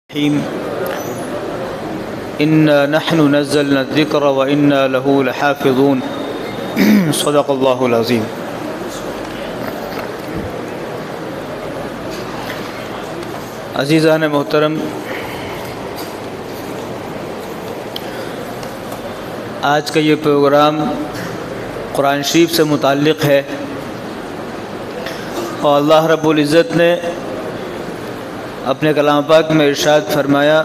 إنا نحن نزلنا الذكر وإنا له لحافظون صدق اللہ العظیم۔ عزیزان محترم، آج کا یہ پروگرام قرآن شریف سے متعلق ہے، اور اللہ رب العزت نے اپنے کلام پاک میں ارشاد فرمایا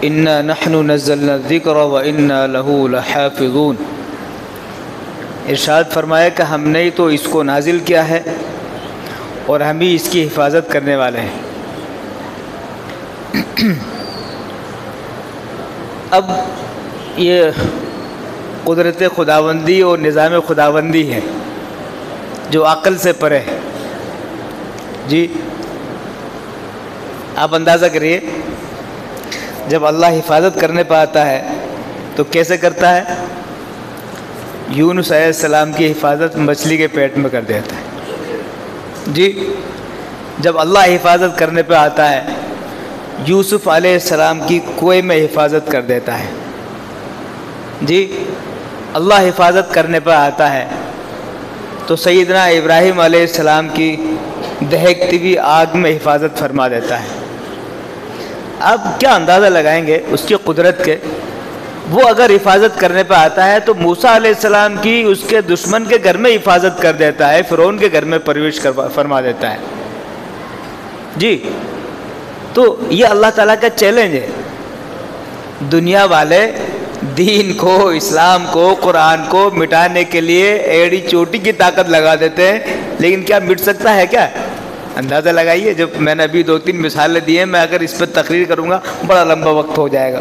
انا نحن نزلنا الذکر وانا له لحافظون۔ ارشاد فرمایا کہ ہم نے تو اس کو نازل کیا ہے اور ہم ہی اس کی حفاظت کرنے والے ہیں۔ اب یہ قدرت خداوندی اور نظام خداوندی ہے جو عقل سے پرے ہے۔ جی آپ اندازہ کریے، جب اللہ حفاظت کرنے پہ آتا ہے تو کیسے کرتا ہے؟ یونس علیہ السلام کی حفاظت مچھلی کے پیٹ میں کر دیتا ہے۔ جی جب اللہ حفاظت کرنے پہ آتا ہے، یوسف علیہ السلام کی کنویں میں حفاظت کر دیتا ہے۔ جی اللہ حفاظت کرنے پہ آتا ہے تو سیدنا ابراہیم علیہ السلام کی دہکتی ہوئی آگ میں حفاظت فرما دیتا ہے۔ اب کیا اندازہ لگائیں گے اس کی قدرت کے؟ وہ اگر حفاظت کرنے پہ آتا ہے تو موسیٰ علیہ السلام کی اس کے دشمن کے گھر میں حفاظت کر دیتا ہے، فرعون کے گھر میں پرورش فرما دیتا ہے۔ جی تو یہ اللہ تعالیٰ کا چیلنج ہے۔ دنیا والے دین کو، اسلام کو، قرآن کو مٹانے کے لیے ایڑی چوٹی کی طاقت لگا دیتے ہیں، لیکن کیا مٹ سکتا ہے کیا؟ اندازہ لگائیے۔ جب میں نے ابھی 2-3 مثالیں دی ہیں، میں اگر اس پہ تقریر کروں گا بڑا لمبا وقت ہو جائے گا۔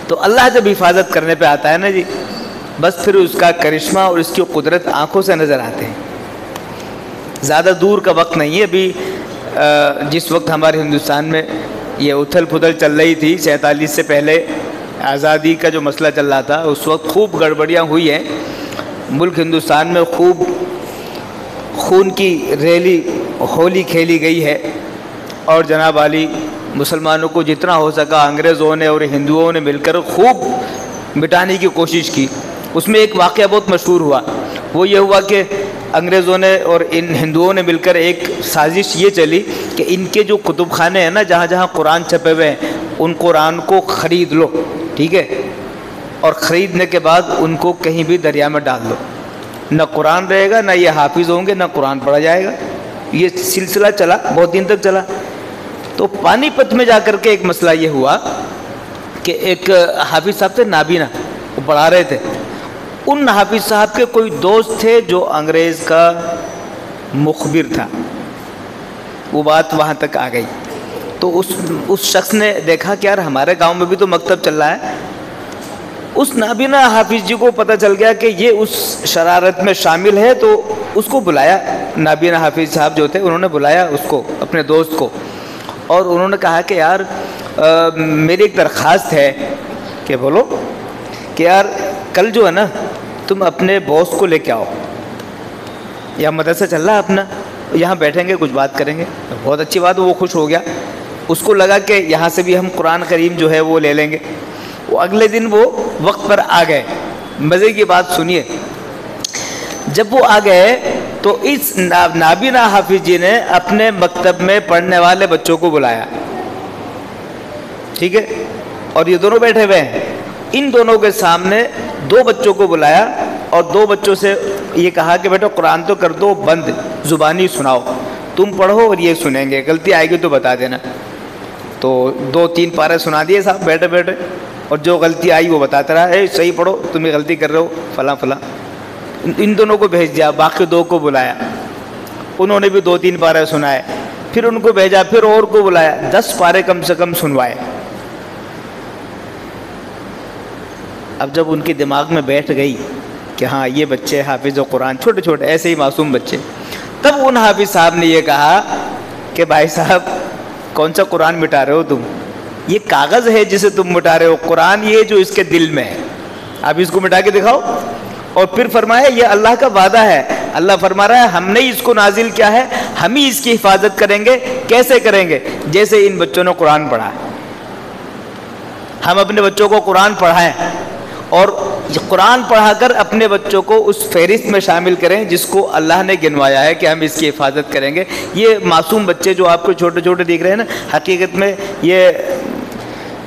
تو اللہ جب حفاظت کرنے پہ آتا ہے نا جی، بس پھر اس کا کرشمہ اور اس کی قدرت آنکھوں سے نظر آتے ہیں۔ زیادہ دور کا وقت نہیں ہے، ابھی جس وقت ہمارے ہندوستان میں یہ اتھل پھتل چل رہی تھی 47 سے پہلے آزادی کا جو مسئلہ چل رہا تھا، اس وقت خوب گڑبڑیاں ہوئی ہیں ملک ہندوستان میں، خوب خون کی ریلی ہولی کھیلی گئی ہے، اور جناب عالی مسلمانوں کو جتنا ہو سکا انگریزوں نے اور ہندوؤں نے مل کر خوب مٹانے کی کوشش کی۔ اس میں ایک واقعہ بہت مشہور ہوا، وہ یہ ہوا کہ انگریزوں نے اور ان ہندوؤں نے مل کر ایک سازش یہ چلی کہ ان کے جو کتب خانے ہیں نا، جہاں جہاں قرآن چھپے ہوئے ہیں، ان قرآن کو خرید لو، ٹھیک ہے، اور خریدنے کے بعد ان کو کہیں بھی دریا میں ڈال دو، نہ قرآن رہے گا، نہ یہ حافظ ہوں گے، نہ قرآن پڑھا جائے گا۔ یہ سلسلہ چلا، بہت دن تک چلا۔ تو پانی پت میں جا کر کے ایک مسئلہ یہ ہوا کہ ایک حافظ صاحب تھے نابینا، وہ پڑھا رہے تھے۔ ان حافظ صاحب کے کوئی دوست تھے جو انگریز کا مخبر تھا، وہ بات وہاں تک آ گئی۔ تو اس شخص نے دیکھا کہ یار ہمارے گاؤں میں بھی تو مکتب چل رہا ہے۔ اس نابینا حافظ جی کو پتہ چل گیا کہ یہ اس شرارت میں شامل ہے، تو اس کو بلایا۔ نابینا حافظ صاحب جو تھے انہوں نے بلایا اس کو، اپنے دوست کو، اور انہوں نے کہا کہ یار میری ایک درخواست ہے، کہ بولو، کہ یار کل جو ہے نا تم اپنے باس کو لے کے آؤ، یہاں مدرسہ چل رہا ہے اپنا، یہاں بیٹھیں گے کچھ بات کریں گے۔ بہت اچھی بات، وہ خوش ہو گیا، اس کو لگا کہ یہاں سے بھی ہم قرآن کریم جو ہے وہ لے لیں گے۔ وہ اگلے دن وہ وقت پر آ گئے۔ مزے کی بات سنیے، جب وہ آ گئے تو اس نابینا حافظ جی نے اپنے مکتب میں پڑھنے والے بچوں کو بلایا، ٹھیک ہے، اور یہ دونوں بیٹھے ہوئے ہیں۔ ان دونوں کے سامنے 2 بچوں کو بلایا اور 2 بچوں سے یہ کہا کہ بیٹا قرآن تو کر دو بند، زبانی سناؤ، تم پڑھو اور یہ سنیں گے، غلطی آئے گی تو بتا دینا۔ تو 2-3 پارے سنا دیے صاحب بیٹھے بیٹھے، اور جو غلطی آئی وہ بتاتا رہا، اے صحیح پڑھو، تم یہ غلطی کر رہے ہو، فلاں فلاں۔ ان دونوں کو بھیج دیا، باقی 2 کو بلایا، انہوں نے بھی 2-3 پارے سنائے، پھر ان کو بھیجا، پھر اور کو بلایا، 10 پارے کم سے کم سنوائے۔ اب جب ان کے دماغ میں بیٹھ گئی کہ ہاں یہ بچے حافظ و قرآن، چھوٹے چھوٹے ایسے ہی معصوم بچے، تب ان حافظ صاحب نے یہ کہا کہ بھائی صاحب کون سا قرآن مٹا رہے ہو تم؟ یہ کاغذ ہے جسے تم مٹا رہے ہو، قرآن یہ جو اس کے دل میں ہے، آپ اس کو مٹا کے دکھاؤ۔ اور پھر فرمایا یہ اللہ کا وعدہ ہے، اللہ فرما رہا ہے ہم نے اس کو نازل کیا ہے ہم ہی اس کی حفاظت کریں گے. کیسے کریں گے؟ جیسے ان بچوں نے قرآن پڑھا. ہم اپنے بچوں کو قرآن پڑھائیں اور قرآن پڑھا کر اپنے بچوں کو اس فہرست میں شامل کریں جس کو اللہ نے گنوایا ہے کہ ہم اس کی حفاظت کریں گے. یہ معصوم بچے جو آپ کو چھوٹے چھوٹے دکھ رہے ہیں نا، حقیقت میں یہ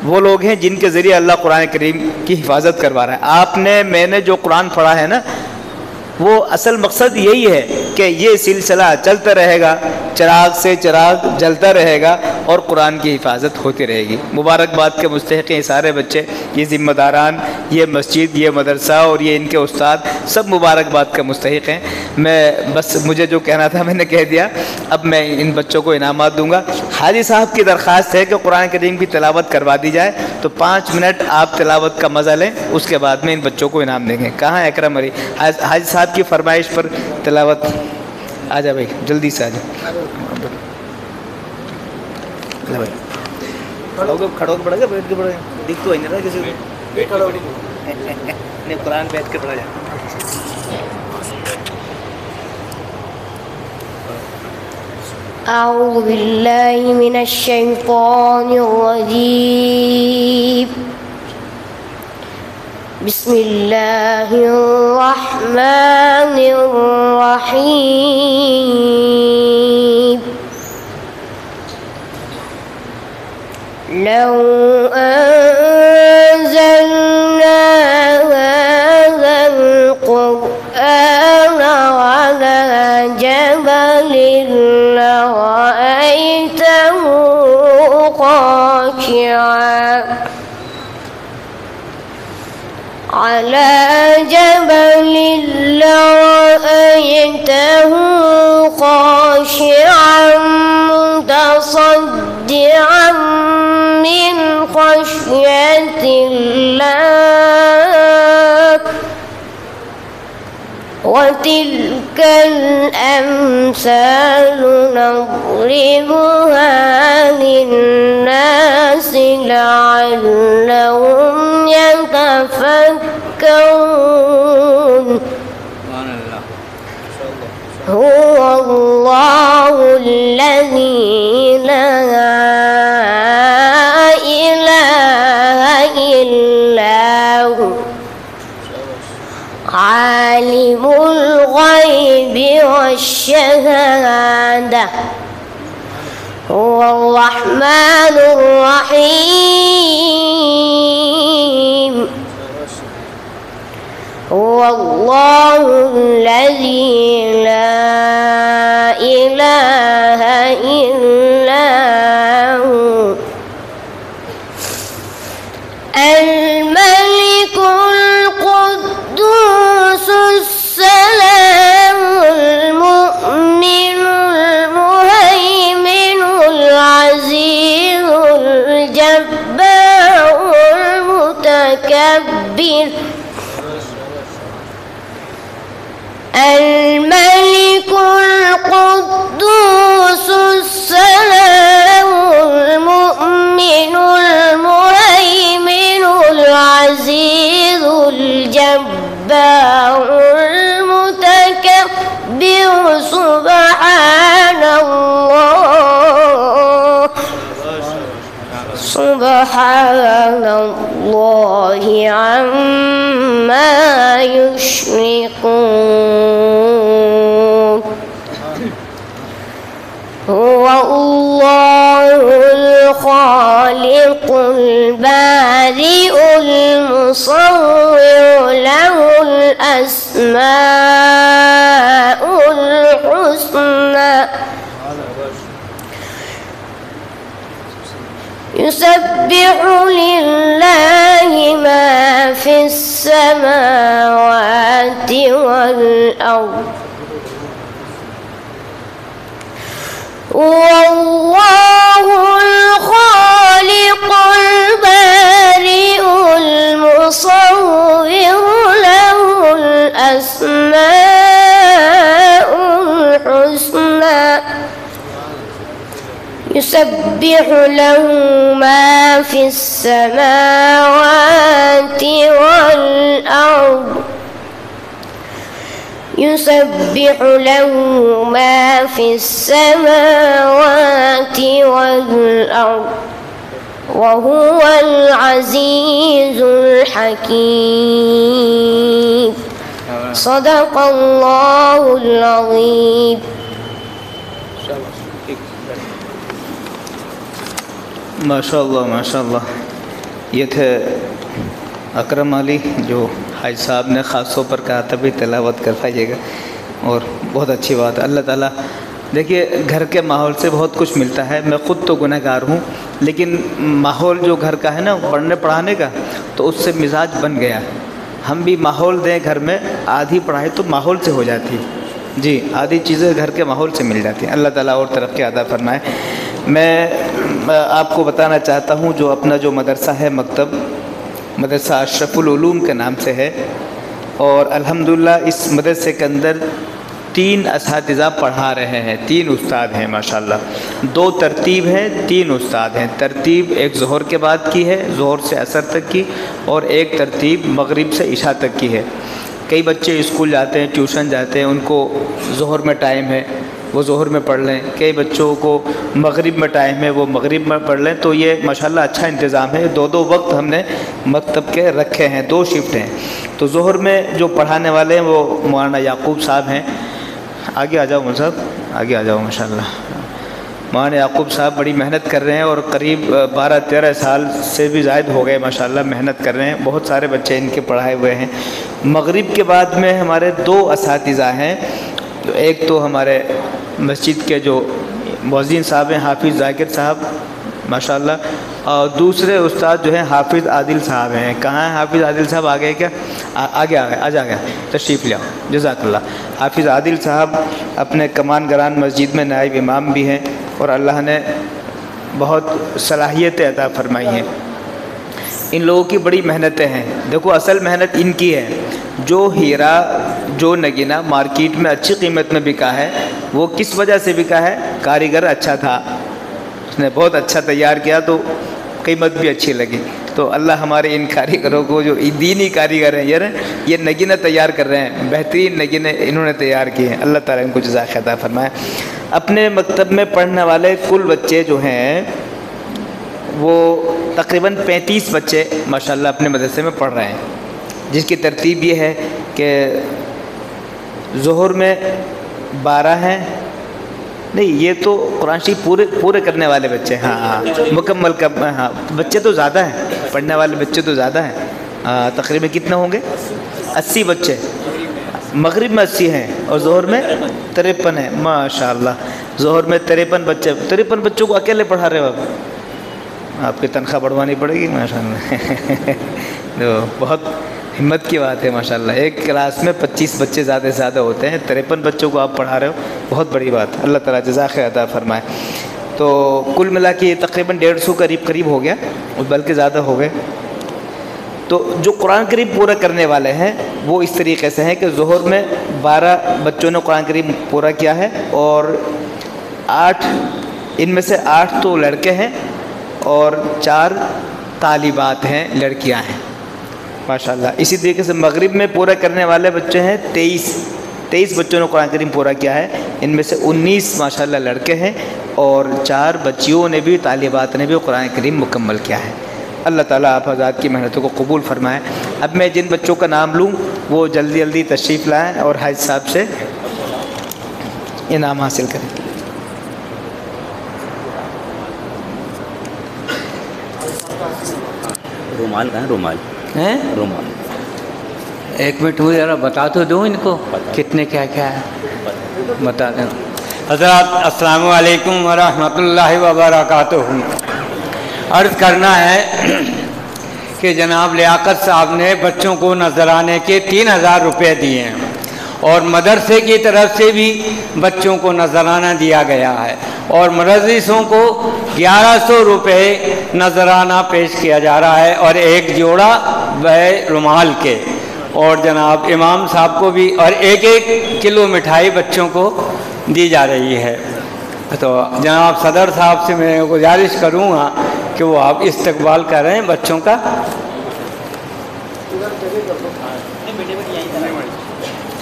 وہ لوگ ہیں جن کے ذریعے اللہ قرآن کریم کی حفاظت کروا رہا ہے. میں نے جو قرآن پڑھا ہے نا، وہ اصل مقصد یہی ہے کہ یہ سلسلہ چلتا رہے گا، چراغ سے چراغ جلتا رہے گا اور قرآن کی حفاظت ہوتی رہے گی. مبارکباد کے مستحق ہیں سارے بچے، یہ ذمہ داران، یہ مسجد، یہ مدرسہ اور یہ ان کے استاد، سب مبارکباد کا مستحق ہیں. میں بس مجھے جو کہنا تھا میں نے کہہ دیا. اب میں ان بچوں کو انعامات دوں گا. حاجی صاحب کی درخواست ہے کہ قرآن کریم کی تلاوت کروا دی جائے، تو 5 منٹ آپ تلاوت کا مزہ لیں، اس کے بعد میں ان بچوں کو انعام دیں گے. کہاں ہے اکرم علی؟ حاجی صاحب کی فرمائش پر تلاوت. آ جا بھائی، جلدی سے آ جا بھائی. کھڑو کے پڑھے گا، بیٹھ کے پڑھے گا؟ دکھ تو نہیں رہا کسی کو. نہیں، قرآن بیٹھ کے پڑھا جائے. أعوذ بالله من الشيطان الرجيم. بسم الله الرحمن الرحيم. لو أنزلنا هذا القرآن على جبل لرأيته خاشعا متصدعا من خشية الله. وتلك الأمثال نضربها للناس لعلهم يتفكرون. هو الله الذي لا إله إلا هو عالم الغيب والشهادة. هو الرحمن الرحيم. هو الله الذي لا إله إلا هو الملك القدوس السلام المؤمن المهيمن العزيز الجبار المتكبر. الملك القدوس السلام المؤمن المهيمن العزيز الجبار المتكبر. سبحان الله عما يشركون. هو الله الخالق البارئ المصور له الأسماء الحسنى. يسبح لله ما في السماوات والأرض. والله الخالق البارئ المصور له الأسماء الحسنى. يسبح له ما في السماوات والأرض يسبح له ما في السماوات والأرض وهو العزيز الحكيم صدق الله العظيم. ماشاء اللہ. یہ تھے اکرم علی جو حاج صاحب نے خاص طور پر کہا تھا بھی تلاوت کروائیے گا، اور بہت اچھی بات ہے. اللہ تعالیٰ دیکھیے گھر کے ماحول سے بہت کچھ ملتا ہے. میں خود تو گناہ گار ہوں، لیکن ماحول جو گھر کا ہے نا پڑھنے پڑھانے کا، تو اس سے مزاج بن گیا. ہم بھی ماحول دیں گھر میں، آدھی پڑھائی تو ماحول سے ہو جاتی ہے جی، آدھی چیزیں گھر کے ماحول سے مل جاتی ہیں. اللہ تعالیٰ اور ترقی عطا فرمائے. میں آپ کو بتانا چاہتا ہوں جو اپنا جو مدرسہ ہے، مکتب مدرسہ اشرف العلوم کے نام سے ہے، اور الحمدللہ اس مدرسے کے اندر 3 اساتذہ پڑھا رہے ہیں، 3 استاد ہیں ماشاءاللہ. 2 ترتیب ہیں، 3 استاد ہیں. ترتیب ایک ظہر کے بعد کی ہے، ظہر سے عصر تک کی، اور ایک ترتیب مغرب سے عشاء تک کی ہے. کئی بچے اسکول جاتے ہیں، ٹیوشن جاتے ہیں، ان کو ظہر میں ٹائم ہے وہ ظہر میں پڑھ لیں. کئی بچوں کو مغرب میں ٹائم ہے وہ مغرب میں پڑھ لیں. تو یہ ماشاءاللہ اچھا انتظام ہے. 2 وقت ہم نے مکتب کے رکھے ہیں، 2 شفٹ ہیں. تو ظہر میں جو پڑھانے والے ہیں وہ مولانا یعقوب صاحب ہیں. آگے آ جاؤ صاحب، آگے آ جاؤ. ماشاءاللہ مولانا یعقوب صاحب بڑی محنت کر رہے ہیں، اور قریب 12-13 سال سے بھی زائد ہو گئے ماشاءاللہ محنت کر رہے ہیں. بہت سارے بچے ان کے پڑھائے ہوئے ہیں. مغرب کے بعد میں ہمارے 2 اساتذہ ہیں. ایک تو ہمارے مسجد کے جو مؤذن صاحب ہیں حافظ ذاکر صاحب ماشاءاللہ، اور دوسرے استاد جو ہیں حافظ عادل صاحب ہیں. کہاں ہیں حافظ عادل صاحب؟ آگے کیا آگے آ گیا تشریف لے آؤ. جزاک اللہ. حافظ عادل صاحب اپنے کمان گران مسجد میں نائب امام بھی ہیں، اور اللہ نے بہت صلاحیتیں عطا فرمائی ہیں. ان لوگوں کی بڑی محنتیں ہیں. دیکھو اصل محنت ان کی ہے. جو ہیرا جو نگینہ مارکیٹ میں اچھی قیمت میں بکا ہے، وہ کس وجہ سے بکا ہے؟ کاریگر اچھا تھا، اس نے بہت اچھا تیار کیا تو قیمت بھی اچھی لگی. تو اللہ ہمارے ان کاریگروں کو جو دینی کاریگر ہیں یہ نگینہ تیار کر رہے ہیں، بہترین نگینے انہوں نے تیار کیے ہیں. اللہ تعالیٰ ان کو جزائے خیر عطا فرمائے. اپنے مکتب میں پڑھنے والے کل بچے جو ہیں وہ تقریباً 35 بچے ماشاءاللہ اپنے مدرسے میں پڑھ رہے ہیں، جس کی ترتیب یہ ہے کہ ظہر میں 12 ہیں. نہیں، یہ تو قرآن شریف پورے کرنے والے بچے. ہاں مکمل ہاں بچے تو زیادہ ہیں، پڑھنے والے بچے تو زیادہ ہیں. تقریباً کتنے ہوں گے؟ 80 بچے. مغرب میں 80 ہیں اور ظہر میں 53 ہیں. ماشاءاللہ ظہر میں 53 بچے. 53 بچوں کو اکیلے پڑھا رہے ہو آپ کی تنخواہ بڑھوانی پڑے گی ماشاءاللہ. بہت ہمت کی بات ہے ماشاءاللہ. ایک کلاس میں 25 بچے زیادہ سے زیادہ ہوتے ہیں، 53 بچوں کو آپ پڑھا رہے ہو، بہت بڑی بات. اللہ تعالیٰ جزاک خیر عطا فرمائے. تو کل ملا کے تقریباً 150 قریب ہو گیا، بلکہ زیادہ ہو گئے. تو جو قرآن کریم پورا کرنے والے ہیں وہ اس طریقے سے ہیں کہ ظہر میں 12 بچوں نے قرآن کریم پورا کیا ہے، اور 8 ان میں سے 8 تو لڑکے ہیں اور 4 طالبات ہیں، لڑکیاں ہیں ماشاءاللہ. اسی طریقے سے مغرب میں پورا کرنے والے بچے ہیں 23 بچوں نے قرآن کریم پورا کیا ہے. ان میں سے 19 ماشاءاللہ لڑکے ہیں، اور 4 بچیوں نے بھی طالبات نے بھی قرآن کریم مکمل کیا ہے. اللہ تعالیٰ آپ حضرات کی محنتوں کو قبول فرمائے. اب میں جن بچوں کا نام لوں وہ جلدی تشریف لائیں اور حاج صاحب سے انعام حاصل کریں. رومال کہاں؟ رومال ایک منٹ ہوئی ذرا بتا تو دوں ان کو کتنے کیا ہے بتا دیں. حضرات السلام علیکم ورحمۃ اللہ وبرکاتہ. عرض کرنا ہے کہ جناب لیاقت صاحب نے بچوں کو نذرانے کے 3000 روپے دیے ہیں، اور مدرسے کی طرف سے بھی بچوں کو نذرانہ دیا گیا ہے، اور مدرسوں کو 1100 روپے نذرانہ پیش کیا جا رہا ہے، اور ایک جوڑا رومال کے، اور جناب امام صاحب کو بھی، اور 1 کلو مٹھائی بچوں کو دی جا رہی ہے. تو جناب صدر صاحب سے میں گزارش کروں گا کہ وہ آپ استقبال کر رہے ہیں بچوں کا.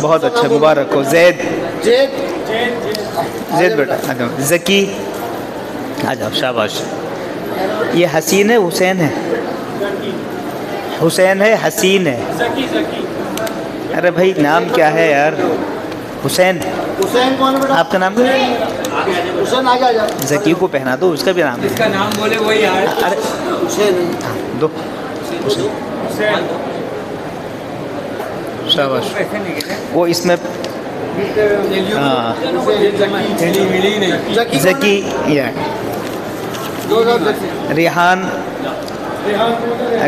بہت اچھا مبارک ہو زید زید بیٹا آ جاؤ ذکی آ جاؤ شاباش یہ حسین ہے حسین ہے حسین ہے حسین ہے ارے بھائی نام کیا ہے یار حسین حسین کون ہے بیٹا آپ کا نام کیا ہے حسین آگے آ جا ذکی کو پہنا دو اس کا بھی نام ہے اس کا نام بولے وہی آئے ارے حسین دو شاباش وہ اس میں ہاں ذکی یہ ریحان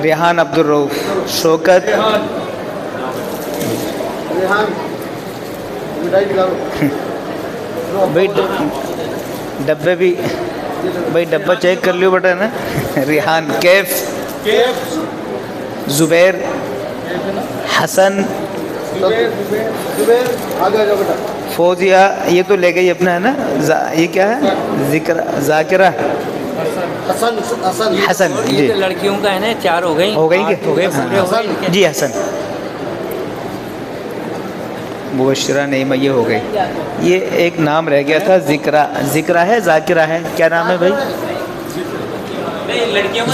ریحان عبد الرؤف شوکت ریحان مٹھائی دکھا دو بھائی ڈبے بھی بھائی ڈبہ چیک کر لیو بیٹا نا ریحان کیف زبیر حسن زبیر آگے آ جاؤ بیٹا فوزیہ یہ تو لے گئی اپنا ہے نا یہ کیا ہے ذکر ذاکرہ حسن حسن حسن جی لڑکیوں کا ہے نا 4 ہو گئی ہو گئی کہ ہو گئے پورے ہو گئے جی حسن مبشرہ نعیمہ یہ ہو گئی یہ ایک نام رہ گیا تھا ذکرہ ذکرہ ہے ذاکرہ ہے کیا نام ہے بھائی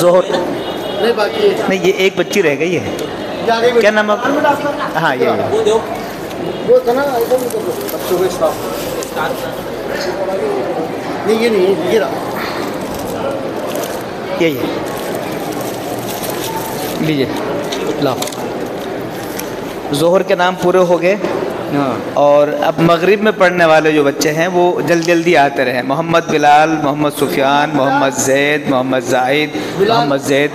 ظہر نہیں باقی نہیں یہ ایک بچی رہ گئی ہے کیا نام آپ ہاں یہ وہ تھا نا ادھر ادھر اب صبح اسٹاف نہیں یہ نہیں یہ رہا یہی لیجیے لاؤ ظہر کے نام پورے ہو گئے اور اب مغرب میں پڑھنے والے جو بچے ہیں وہ جلدی جلدی آتے رہے محمد بلال محمد سفیان محمد زید محمد زاہد محمد زید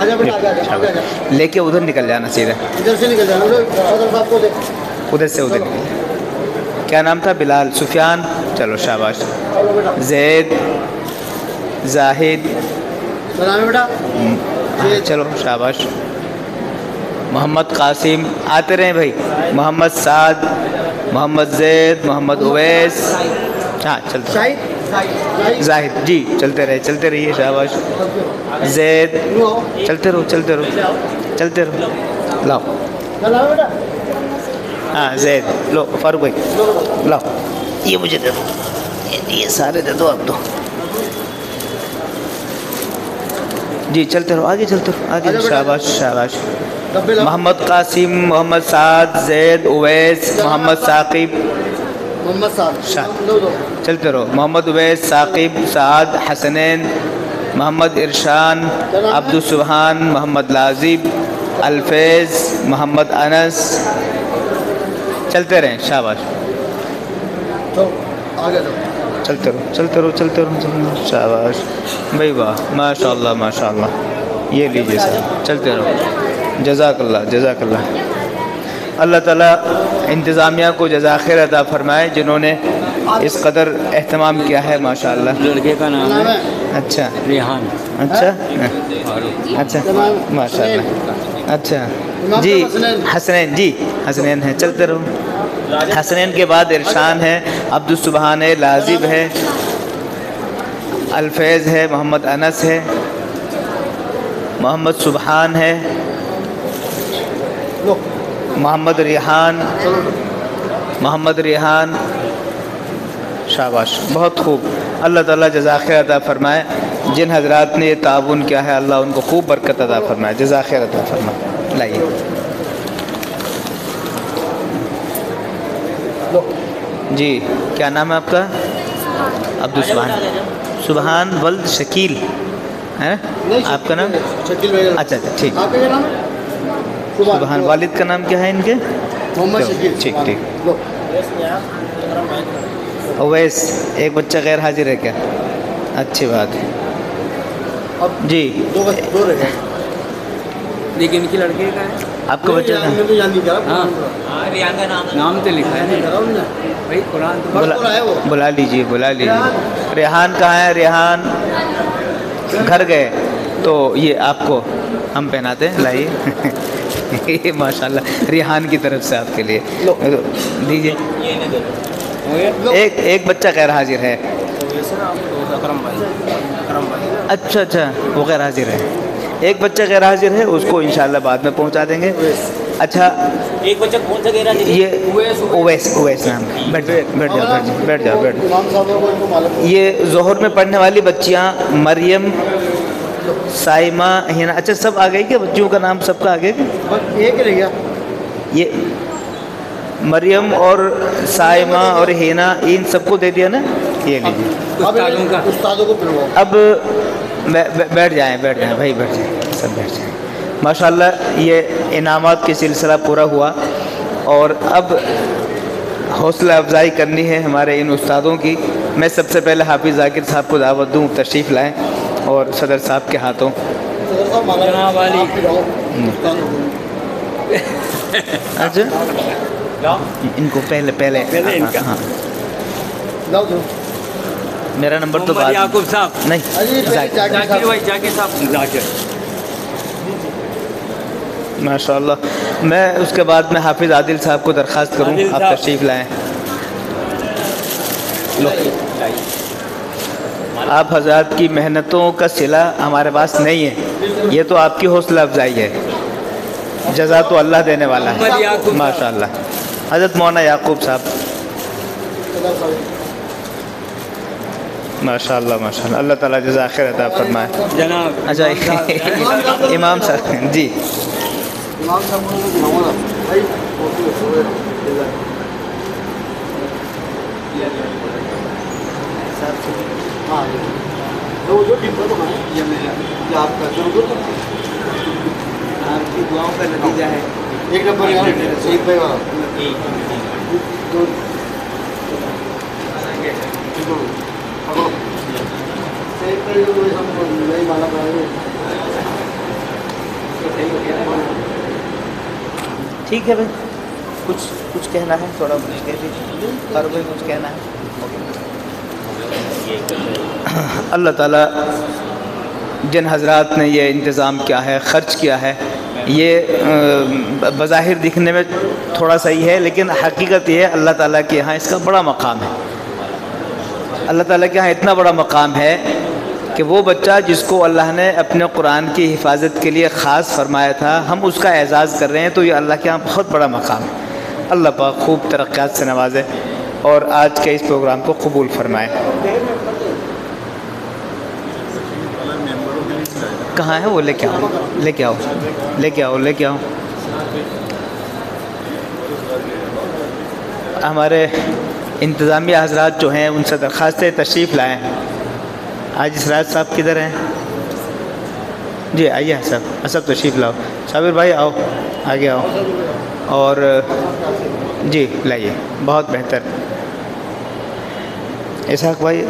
لے کے ادھر نکل جانا سیدھے ادھر سے نکل جانا صدر صاحب کو دیکھ ادھر سے ادھر نکل کیا نام تھا بلال سفیان چلو شاباش زید زاہد سلام ہے بیٹا چلو شاباش محمد قاسم آتے رہیں بھائی محمد سعد محمد زید محمد اویس ہاں چلتے شاہد زاہد جی چلتے رہیے شاباش زید چلتے رہو لاؤ سلام ہے بیٹا ہاں زید لو فاروق بھائی لاؤ یہ مجھے دے دو یہ سارے دے دو اب تو جی چلتے رہو آگے شاباش شاباش ڈبے لاؤ محمد قاسم محمد سعد زید اویس محمد ثاقب محمد صاحب شاہ دو چلتے رہو محمد اویس ثاقب سعد حسنین محمد ارشان عبد السبحان محمد لازب الفیض محمد انس چلتے رہیں شاباش تو آگے جاؤ چلتے رہو شاباش بھائی واہ ماشاء اللہ یہ لیجیے سر چلتے رہو جزاک اللہ اللہ تعالیٰ انتظامیہ کو جزاک خیر عطا فرمائے جنہوں نے اس قدر اہتمام کیا ہے ماشاء اللہ لڑکے کا نام ہے اچھا ریحان اچھا ماشاء اللہ اچھا جی حسنین ہے چلتے رہو حسنین کے بعد ارشان ہے عبد السبحان ہے لازب ہے الفیض ہے محمد انس ہے محمد سبحان ہے محمد ریحان شاباش بہت خوب اللہ تعالیٰ جزاک خیر عطا فرمائے جن حضرات نے یہ تعاون کیا ہے اللہ ان کو خوب برکت عطا فرمائے جزاک خیر عطا فرمائے لائیے جی کیا نام ہے آپ کا عبد السبحان سبحان ولد شکیل ہے آپ کا نام شکیل بھائی اچھا ٹھیک آپ کا کیا نام ہے سبحان والد کا نام کیا ہے ان کے محمد شکیل ٹھیک لو اویس ایک بچہ غیر حاضر ہے کیا اچھی بات ہے اب جی دو رہ گئے لیکن ان کی لڑکے کا ہے آپ کا بچہ میں تو جان نہیں کرا ہاں نام تو لکھا ہے بھائی قرآن تو بلا لیجیے ریحان کہاں ہے ریحان گھر گئے تو یہ آپ کو ہم پہناتے ہیں لائیے ماشاء اللہ ریحان کی طرف سے آپ کے لیے دیجیے ایک بچہ غیر حاضر ہے اچھا وہ غیر حاضر ہے ایک بچہ غیر حاضر ہے اس کو انشاءاللہ بعد میں پہنچا دیں گے اچھا ایک بچہ کون سا کہہ رہا ہے؟ یہ اویس نام کا. بیٹھ جاؤ. امام صاحب کو ان کو معلوم ہے. یہ ظہر میں پڑھنے والی بچیاں مریم، سائمہ، ہینا. اچھا سب آ گئی کیا؟ بچیوں کا نام سب کا آ گیا کیا؟ بس ایک ہی رہ گیا. یہ مریم اور سائمہ اور ہینا ان سب کو دے دیا نا. یہ لیجیے. اب استادوں کو پھرواؤ. اب بیٹھ جائیں بھائی، بیٹھ جائیں سب بیٹھ جائیں. ماشاءاللہ یہ انعامات کی سلسلہ پورا ہوا اور اب حوصلہ افزائی کرنی ہے ہمارے ان استادوں کی. میں سب سے پہلے حافظ ذاکر صاحب کو دعوت دوں، تشریف لائیں اور صدر صاحب کے ہاتھوں. جناب علی. اچھا ان کو پہلے ہاں لاؤ دو. میرا نمبر تو بعد یعقوب صاحب. نہیں. ذاکر بھائی، ذاکر صاحب. ذاکر. ماشاء اللہ. میں اس کے بعد میں حافظ عادل صاحب کو درخواست کروں عادل آپ صاحب. تشریف لائیں. آپ حضرات کی محنتوں کا صلہ ہمارے پاس نہیں ہے، یہ تو آپ کی حوصلہ افزائی ہے. جزا تو اللہ دینے والا ہے. ماشاء اللہ. حضرت مولانا یعقوب صاحب. ماشاء اللہ. اللہ تعالیٰ جزا خیر عطا فرمائے. جناب اچھا امام صاحب. جی امام صاحب کو دکھاؤں گا بھائی. ہاں جو ڈبا تو یہ آپ کا ضرور آپ کی دعاؤں کا نتیجہ ہے. ایک نمبر یار شہید بھائی والا. ٹھیک ہے بھائی. کچھ کہنا ہے؟ تھوڑا کچھ کہہ دیجیے. ہر کوئی کچھ کہنا ہے. اللہ تعالیٰ جن حضرات نے یہ انتظام کیا ہے، خرچ کیا ہے، یہ بظاہر دکھنے میں تھوڑا صحیح ہے لیکن حقیقت یہ ہے اللہ تعالیٰ کے یہاں اس کا بڑا مقام ہے. اللہ تعالیٰ کے یہاں اتنا بڑا مقام ہے کہ وہ بچہ جس کو اللہ نے اپنے قرآن کی حفاظت کے لیے خاص فرمایا تھا، ہم اس کا اعزاز کر رہے ہیں، تو یہ اللہ کے یہاں بہت بڑا مقام ہے. اللہ پاک خوب ترقیات سے نوازے اور آج کے اس پروگرام کو قبول فرمائے. کہاں ہے وہ؟ لے کے آؤ. ہمارے انتظامیہ حضرات جو ہیں ان سے درخواست ہے تشریف لائیں. آج اسراج صاحب کدھر ہیں؟ جی آئیے صاحب تشریف لاؤ. صابر بھائی آؤ، آگے آؤ. اور جی لائیے. بہت بہتر. اسحاق بھائی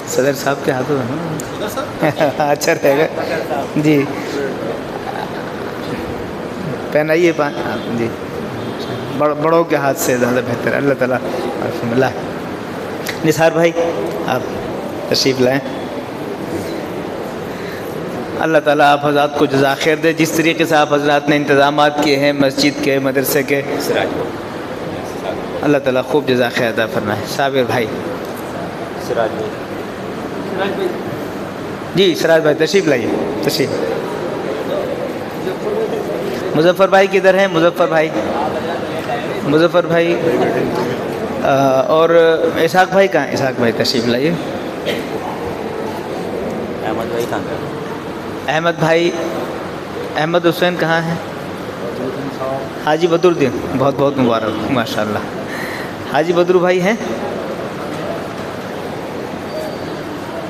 صدر صاحب کے ہاتھوں میں اچھا رہے گا. جی پہنائیے جی بڑوں کے ہاتھ سے زیادہ بہتر. اللہ تعالیٰ الحمد للہ. نثار بھائی آپ تشریف لائیں. اللہ تعالیٰ آپ حضرات کو جزا خیر دے. جس طریقے سے آپ حضرات نے انتظامات کیے ہیں مسجد کے، مدرسے کے، اللہ تعالیٰ خوب جزا خیر عطا فرمائے. صابر بھائی. جی سراج بھائی تشریف لائیے. تشریف. مظفر بھائی کدھر ہیں؟ مظفر بھائی اور اسحاق بھائی کہاں؟ اسحاق بھائی تشریف لائیے. احمد بھائی، احمد حسین کہاں ہیں؟ حاجی بدردین. بہت بہت مبارک. ماشاء اللہ. حاجی بدرو بھائی ہیں؟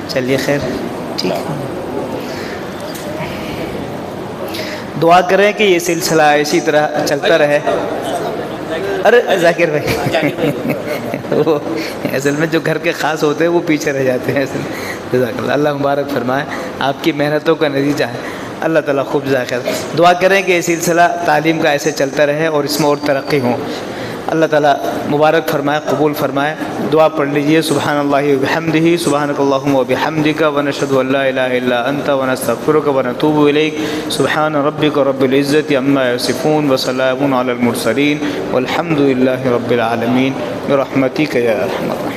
چلیے خیر ٹھیک ہے. دعا کریں کہ یہ سلسلہ اسی طرح چلتا رہے. ارے ذاکر بھائی وہ اصل میں جو گھر کے خاص ہوتے ہیں وہ پیچھے رہ جاتے ہیں. جزاک اللہ. اللہ مبارک فرمائے. آپ کی محنتوں کا نتیجہ ہے. اللہ تعالیٰ خوب ذاکر. دعا کریں کہ یہ سلسلہ تعلیم کا ایسے چلتا رہے اور اس میں اور ترقی ہوں. اللہ تعالیٰ مبارک فرمائے، قبول فرمائے. دعا پڑھ لیجئے. سبحان اللہ وبحمدہ، سبحانک اللہم وبحمدک، ونشہد ان لا الہ الا انت، ونستغفرک ونتوب الیک. سبحان ربک رب العزۃ عما یصفون، وسلام علی المرسلین، والحمد للہ رب العالمین، برحمتک یا ارحم الراحمین.